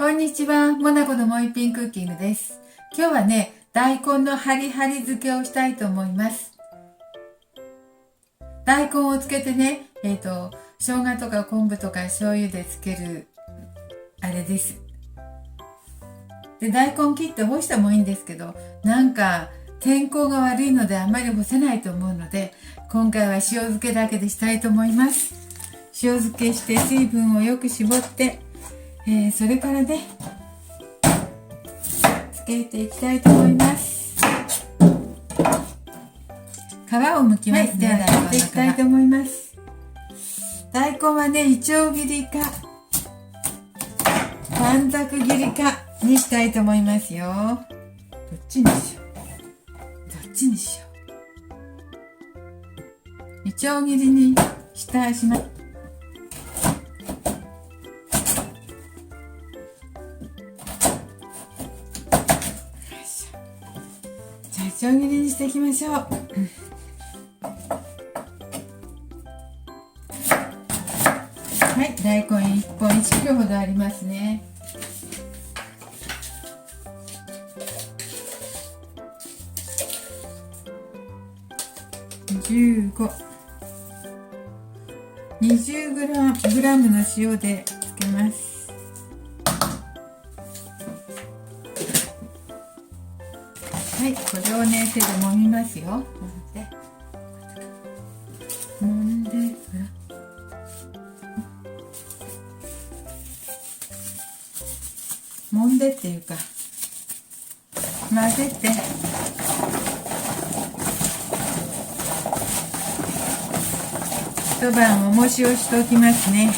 こんにちは、モナコのもう一品クッキングです。今日はね、大根のハリハリ漬けをしたいと思います。大根を漬けてね、生姜とか昆布とか醤油で漬けるあれです。で、大根切って干したもいいんですけど、なんか天候が悪いのであまり干せないと思うので、今回は塩漬けだけでしたいと思います。塩漬けして水分をよく絞って、それからねつけていきたいと思います。皮を剥きますね。では切っていきたいと思います。大根はね、いちょう切りか短冊切りかにしたいと思いますよ。どっちにしよう。どっちにしよう。いちょう切りにします。いちょう切りにしていきましょう。はい、大根1本1キロほどありますね。20グラムの塩でつけます。はい、これをね、手で揉みますよ。揉んで、揉んでっていうか、混ぜて、一晩重しをしておきますね。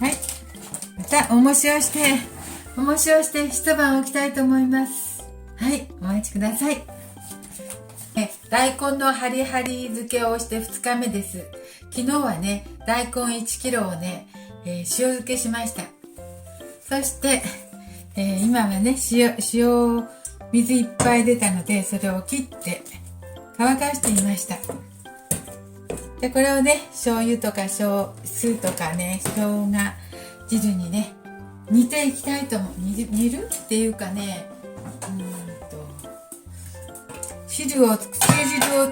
はい、また重しをして一晩置きたいと思います。はい、お待ちください。大根のハリハリ漬けをして2日目です。昨日はね、大根1キロをね、塩漬けしました。そして、今はね、塩水いっぱい出たので、それを切って乾かしていました。で、これをね、醤油とか酢とかね、生姜汁にね、煮ていきたいと思う。煮るっていうかね、つけ汁を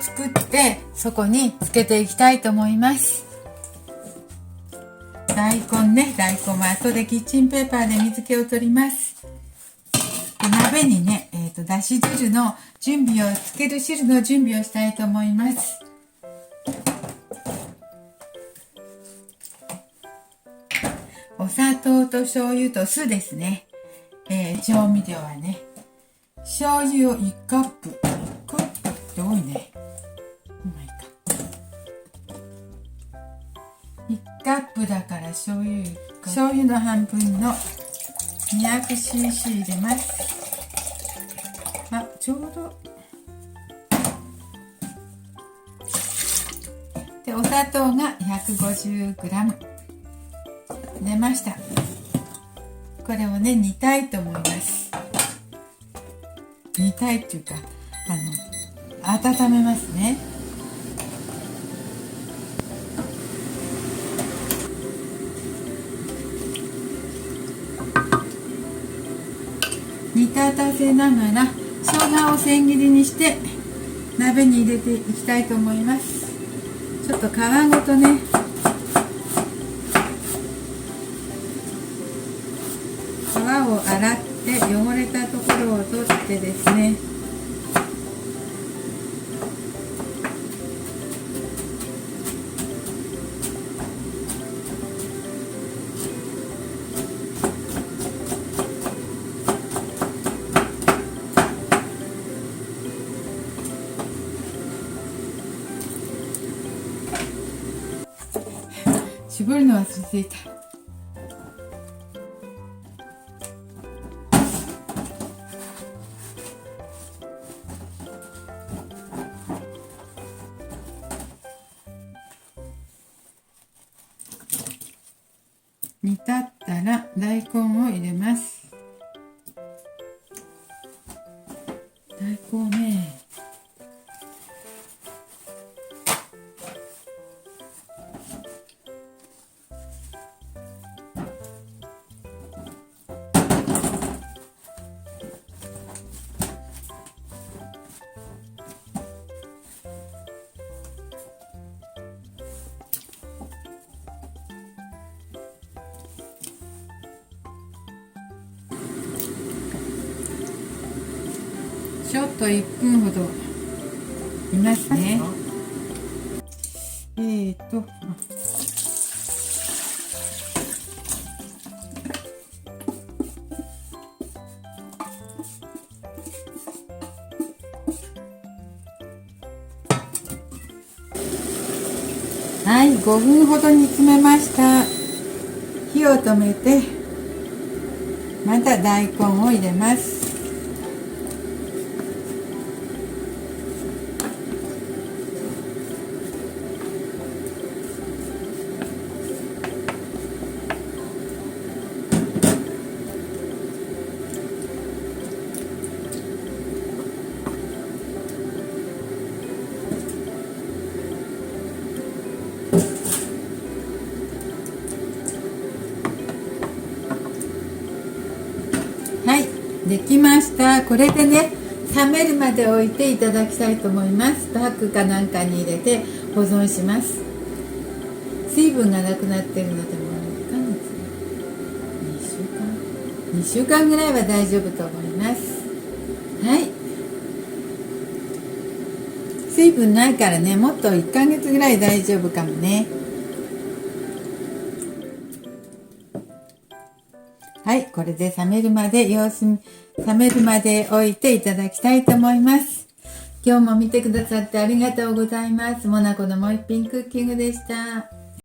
作ってそこにつけていきたいと思います。大根は後でキッチンペーパーで水気を取ります。で、鍋にね、だし汁の準備をつける汁の準備をしたいと思います。お砂糖と醤油と酢ですね。調味料はね、醤油を1カップ。1カップって多いね。1カップだから醤油の半分の 200cc 入れます。あ、ちょうど。で、お砂糖が 150g 入れました。これをね、煮たいと思います。煮たいっていうか、温めますね。煮立たせながら生姜を千切りにして鍋に入れていきたいと思います。ちょっと皮ごとね、皮を洗って汚れたところを取ってですね、絞るの忘れていた。煮立ったら大根を入れます。大根ね、ちょっと1分ほど煮ますね。はい、5分ほど煮詰めました。火を止めて、また大根を入れます。はい、できました。これでね、冷めるまで置いていただきたいと思います。バッグかなんかに入れて保存します。水分がなくなってるので、もう1ヶ月、2週間ぐらいは大丈夫と思います。はい、水分ないからね、もっと1ヶ月ぐらい大丈夫かもね。はい、これで冷めるまで置いていただきたいと思います。今日も見てくださってありがとうございます。モナコのもう一品クッキングでした。